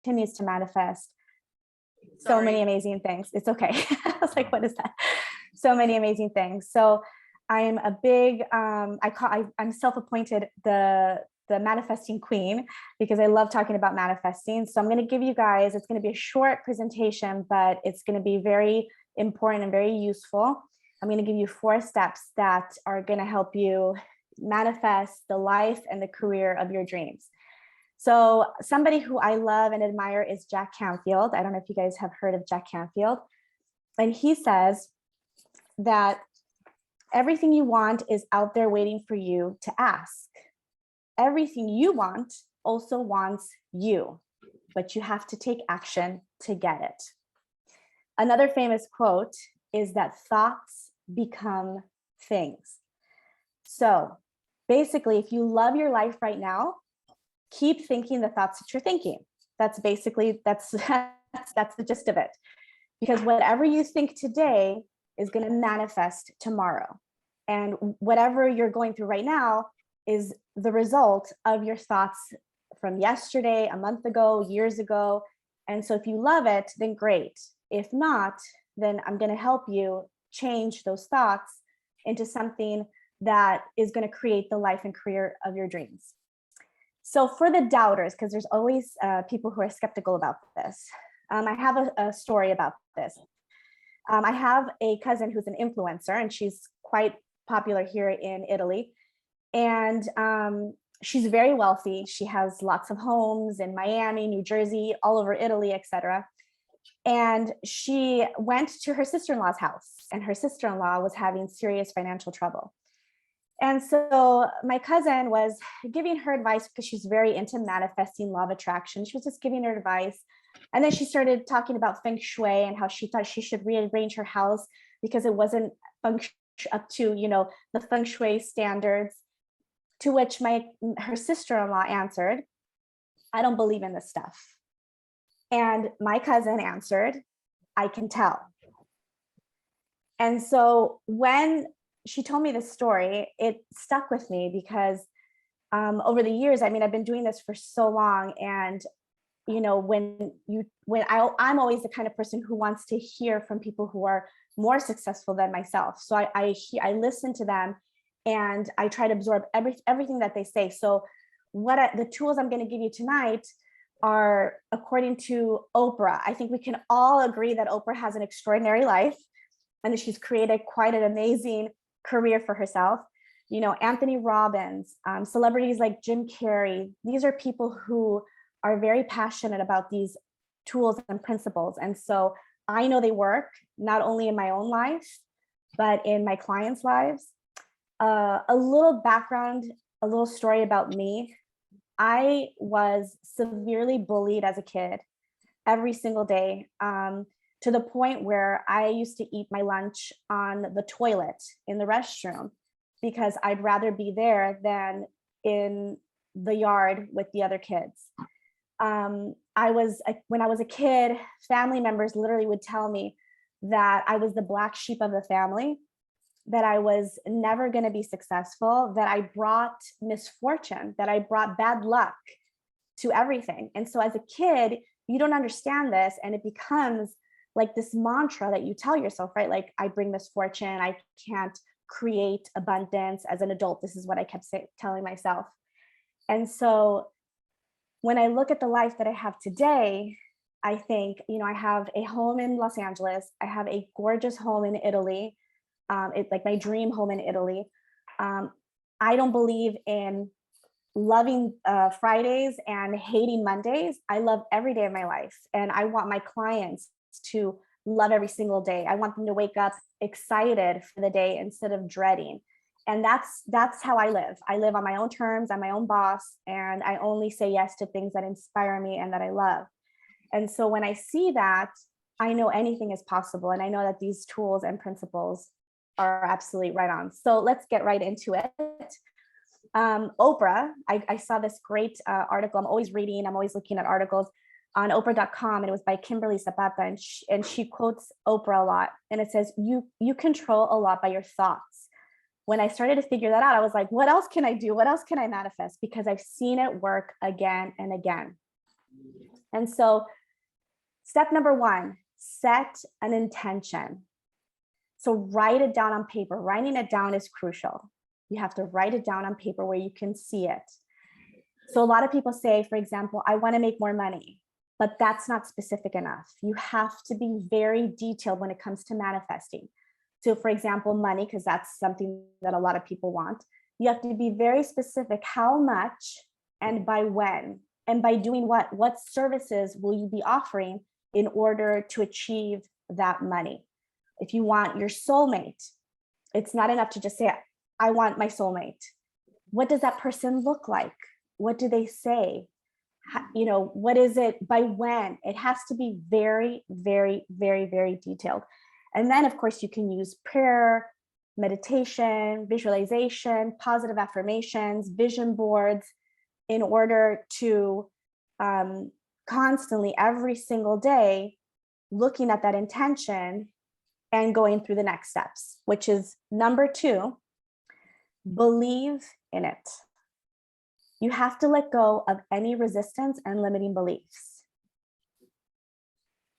continues to manifest so many amazing things. It's okay. I was like, what is that? So many amazing things. So I'm a big, I'm self-appointed the manifesting queen because I love talking about manifesting. So I'm going to give you guys, it's going to be a short presentation, but it's going to be very important and very useful. I'm going to give you 4 steps that are going to help you manifest the life and the career of your dreams. So somebody who I love and admire is Jack Canfield. I don't know if you guys have heard of Jack Canfield. And he says that everything you want is out there waiting for you to ask. Everything you want also wants you, but you have to take action to get it. Another famous quote is that thoughts become things. So basically, if you love your life right now, keep thinking the thoughts that you're thinking. That's basically, that's the gist of it. Because whatever you think today is going to manifest tomorrow. And whatever you're going through right now is the result of your thoughts from yesterday, a month ago, years ago. And so if you love it, then great. If not, then I'm going to help you change those thoughts into something that is going to create the life and career of your dreams. So for the doubters, because there's always people who are skeptical about this, I have a story about this. I have a cousin who's an influencer, and she's quite popular here in Italy. And she's very wealthy. She has lots of homes in Miami, New Jersey, all over Italy, etc. And she went to her sister-in-law's house, and her sister-in-law was having serious financial trouble. And so my cousin was giving her advice because she's very into manifesting, law of attraction. She was just giving her advice. And then she started talking about Feng Shui and how she thought she should rearrange her house because it wasn't up to, the Feng Shui standards. To which her sister-in-law answered, I don't believe in this stuff. And my cousin answered, I can tell. And so when she told me this story, it stuck with me because over the years, I've been doing this for so long. And, I'm always the kind of person who wants to hear from people who are more successful than myself. So I listen to them and I try to absorb everything that they say. So the tools I'm going to give you tonight are according to Oprah. I think we can all agree that Oprah has an extraordinary life and that she's created quite an amazing career for herself. Anthony Robbins, celebrities like Jim Carrey. These are people who are very passionate about these tools and principles. And so I know they work not only in my own life, but in my clients' lives. A little background, a little story about me. I was severely bullied as a kid every single day, to the point where I used to eat my lunch on the toilet in the restroom because I'd rather be there than in the yard with the other kids. When I was a kid, family members literally would tell me that I was the black sheep of the family, that I was never going to be successful, that I brought misfortune, that I brought bad luck to everything. And so as a kid, you don't understand this, and it becomes like this mantra that you tell yourself, right? Like, I bring misfortune, I can't create abundance. As an adult, this is what I kept telling myself. And so when I look at the life that I have today, I think, I have a home in Los Angeles. I have a gorgeous home in Italy. It's like my dream home in Italy. I don't believe in loving Fridays and hating Mondays. I love every day of my life. And I want my clients to love every single day. I want them to wake up excited for the day instead of dreading. And that's how I live. I live on my own terms. I'm my own boss. And I only say yes to things that inspire me and that I love. And so when I see that, I know anything is possible. And I know that these tools and principles are absolutely right on. So let's get right into it. Oprah, I saw this great article. I'm always reading, I'm always looking at articles on Oprah.com, and it was by Kimberly Zapata, and she quotes Oprah a lot. And it says, you control a lot by your thoughts. When I started to figure that out, I was like, what else can I do? What else can I manifest? Because I've seen it work again and again. And so step number one, set an intention. So write it down on paper. Writing it down is crucial. You have to write it down on paper where you can see it. So a lot of people say, for example, I want to make more money, but that's not specific enough. You have to be very detailed when it comes to manifesting. So for example, money, because that's something that a lot of people want. You have to be very specific, how much and by when, and by doing what? What services will you be offering in order to achieve that money? If you want your soulmate, it's not enough to just say, I want my soulmate. What does that person look like? What do they say? You know, what is it, by when? It has to be very, very, very, very detailed. And then of course you can use prayer, meditation, visualization, positive affirmations, vision boards in order to constantly every single day looking at that intention and going through the next steps, which is number 2, believe in it. You have to let go of any resistance and limiting beliefs.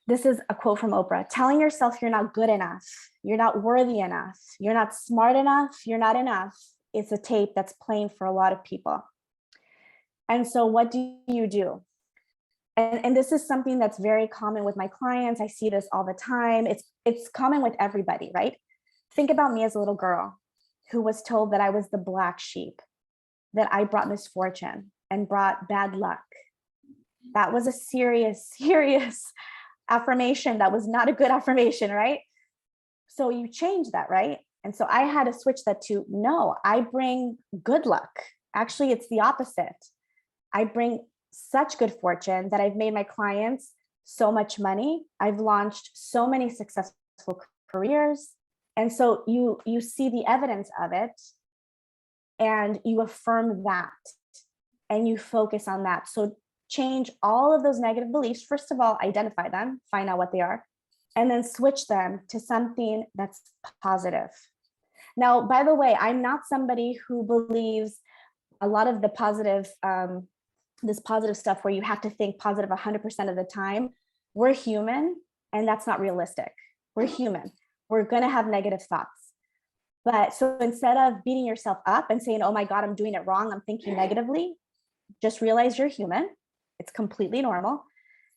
This is a quote from Oprah: telling yourself you're not good enough, you're not worthy enough, you're not smart enough, you're not enough. It's a tape that's playing for a lot of people. And so what do you do? And this is something that's very common with my clients. I see this all the time. It's common with everybody, right? Think about me as a little girl who was told that I was the black sheep, that I brought misfortune and brought bad luck. That was a serious, serious affirmation. That was not a good affirmation, right? So you change that, right? And so I had to switch that to, no, I bring good luck. Actually, it's the opposite. I bring such good fortune that I've made my clients so much money. I've launched so many successful careers. And so you see the evidence of it and you affirm that and you focus on that. So change all of those negative beliefs. First of all, identify them, find out what they are, and then switch them to something that's positive. Now, by the way, I'm not somebody who believes a lot of the positive, this positive stuff where you have to think positive 100% of the time. We're human, and that's not realistic. We're human. We're going to have negative thoughts. But so instead of beating yourself up and saying, oh my God, I'm doing it wrong, I'm thinking negatively, just realize you're human. It's completely normal.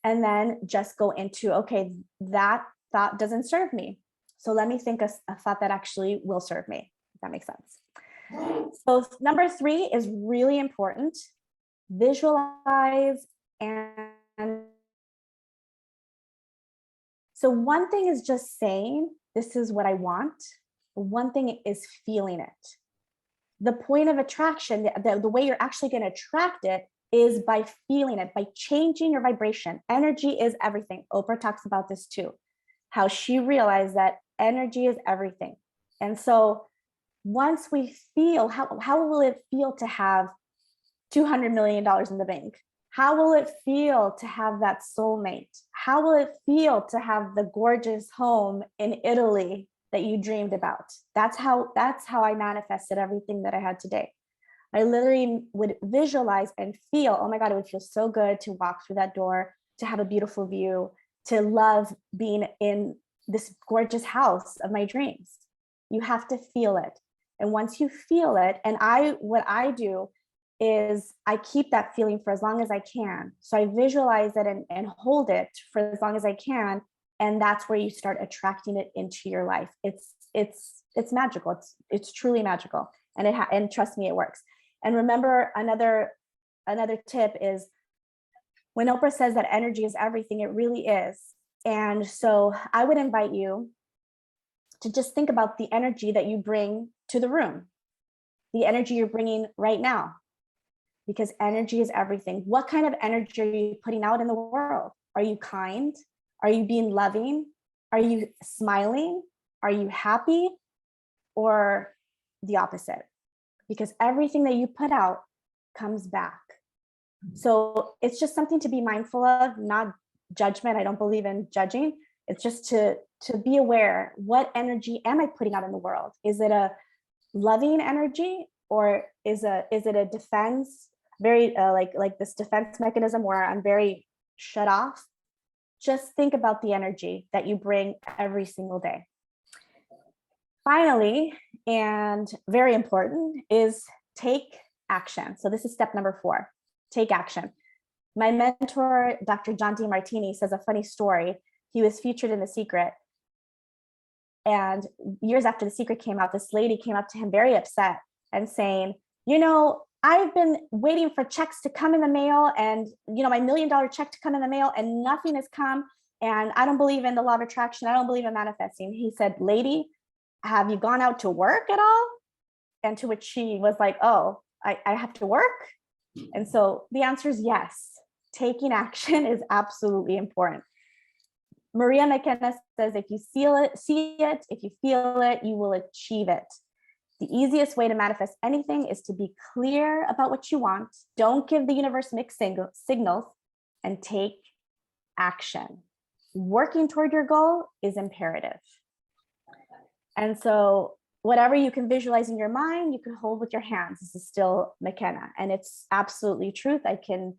And then just go into, okay, that thought doesn't serve me. So let me think a thought that actually will serve me, if that makes sense. So number 3 is really important. Visualize. And so one thing is just saying, this is what I want. One thing is feeling it. The point of attraction, the way you're actually going to attract it is by feeling it, by changing your vibration. Energy is everything. Oprah talks about this too, how she realized that energy is everything. And so once we feel, how will it feel to have $200 million in the bank? How will it feel to have that soulmate? How will it feel to have the gorgeous home in Italy that you dreamed about? That's how I manifested everything that I had today. I literally would visualize and feel, oh my God, it would feel so good to walk through that door, to have a beautiful view, to love being in this gorgeous house of my dreams. You have to feel it. And once you feel it, and what I do is I keep that feeling for as long as I can. So I visualize it and hold it for as long as I can. And that's where you start attracting it into your life. It's magical. It's truly magical. And trust me, it works. And remember, another tip is when Oprah says that energy is everything, it really is. And so I would invite you to just think about the energy that you bring to the room, the energy you're bringing right now, because energy is everything. What kind of energy are you putting out in the world? Are you kind? Are you being loving? Are you smiling? Are you happy? Or the opposite? Because everything that you put out comes back. So it's just something to be mindful of, not judgment. I don't believe in judging. It's just to be aware, what energy am I putting out in the world? Is it a loving energy, or is it a defense, very like this defense mechanism where I'm very shut off. Just think about the energy that you bring every single day. Finally, and very important, is take action. So this is step number 4, take action. My mentor, Dr. John DeMartini, says a funny story. He was featured in The Secret. And years after The Secret came out, this lady came up to him very upset and saying, you know, I've been waiting for checks to come in the mail and, you know, my $1 million check to come in the mail and nothing has come. And I don't believe in the law of attraction. I don't believe in manifesting. He said, lady, have you gone out to work at all? And to which she was like, oh, I have to work. And so the answer is yes. Taking action is absolutely important. Maria McKenna says, if you see it, if you feel it, you will achieve it. The easiest way to manifest anything is to be clear about what you want. Don't give the universe mixed signals, and take action. Working toward your goal is imperative. And so whatever you can visualize in your mind, you can hold with your hands. This is still McKenna, and it's absolutely truth. I can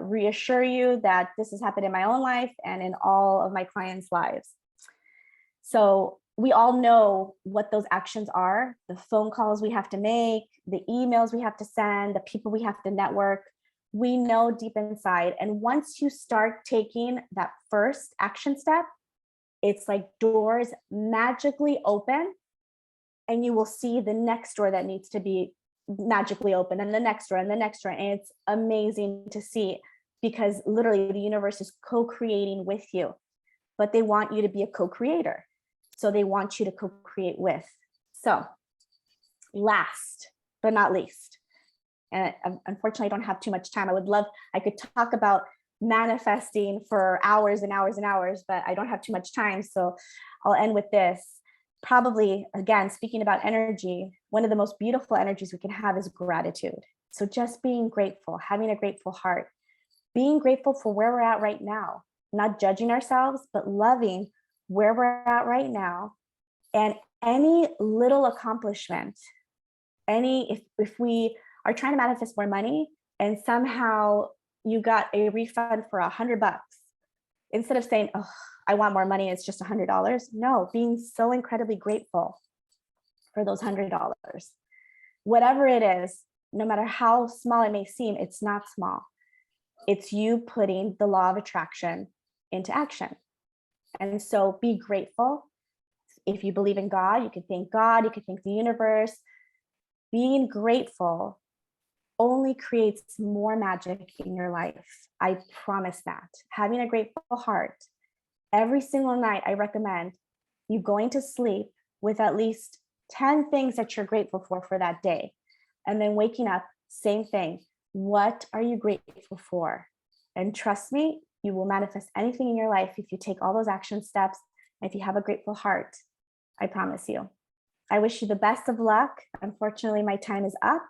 reassure you that this has happened in my own life and in all of my clients' lives. So we all know what those actions are, the phone calls we have to make, the emails we have to send, the people we have to network. We know deep inside. And once you start taking that first action step, it's like doors magically open, and you will see the next door that needs to be magically open, and the next door and the next door. And it's amazing to see, because literally the universe is co-creating with you, but they want you to be a co-creator. So they want you to co-create with. So last but not least, and unfortunately I don't have too much time. I could talk about manifesting for hours and hours and hours, but I don't have too much time. So I'll end with this. Probably, again, speaking about energy, one of the most beautiful energies we can have is gratitude. So just being grateful, having a grateful heart, being grateful for where we're at right now, not judging ourselves, but loving where we're at right now. And any little accomplishment, if we are trying to manifest more money and somehow you got a refund for $100, instead of saying, oh, I want more money, it's just $100. No, being so incredibly grateful for those $100. Whatever it is, no matter how small it may seem, it's not small. It's you putting the law of attraction into action. And so be grateful. If you believe in God, you can thank God, you can thank the universe. Being grateful only creates more magic in your life. I promise that. Having a grateful heart. Every single night, I recommend you going to sleep with at least 10 things that you're grateful for that day. And then waking up, same thing. What are you grateful for? And trust me, you will manifest anything in your life if you take all those action steps, and if you have a grateful heart. I promise you. I wish you the best of luck. Unfortunately, my time is up.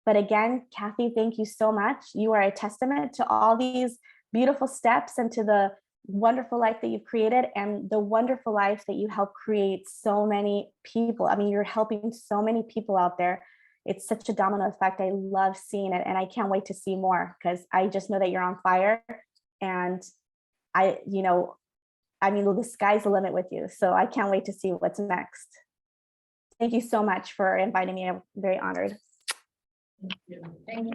But again, Kathy, thank you so much. You are a testament to all these beautiful steps and to the wonderful life that you've created, and the wonderful life that you help create so many people. I mean, you're helping so many people out there. It's such a domino effect. I love seeing it, and I can't wait to see more, because I just know that you're on fire. And the sky's the limit with you. So I can't wait to see what's next. Thank you so much for inviting me. I'm very honored. Thank you. In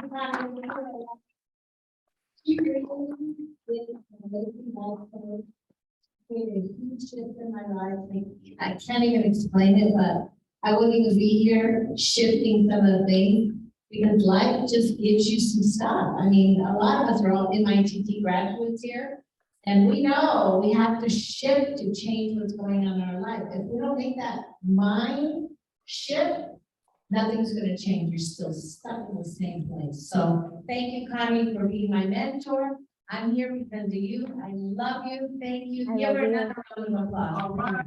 my life, I can't even explain it, but I wouldn't even be here shifting some of the things, because life just gives you some stuff. I mean, a lot of us are all MITT graduates here, and we know we have to shift to change what's going on in our life. If we don't make that mind shift, nothing's going to change. You're still stuck in the same place. So thank you, Connie, for being my mentor. I'm here because of you. I love you. Thank you. Give her another round of applause. All right.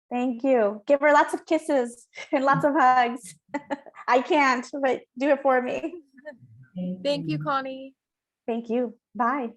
Thank you. Give her lots of kisses and lots of hugs. I can't, but do it for me. Thank you, Connie. Thank you. Bye.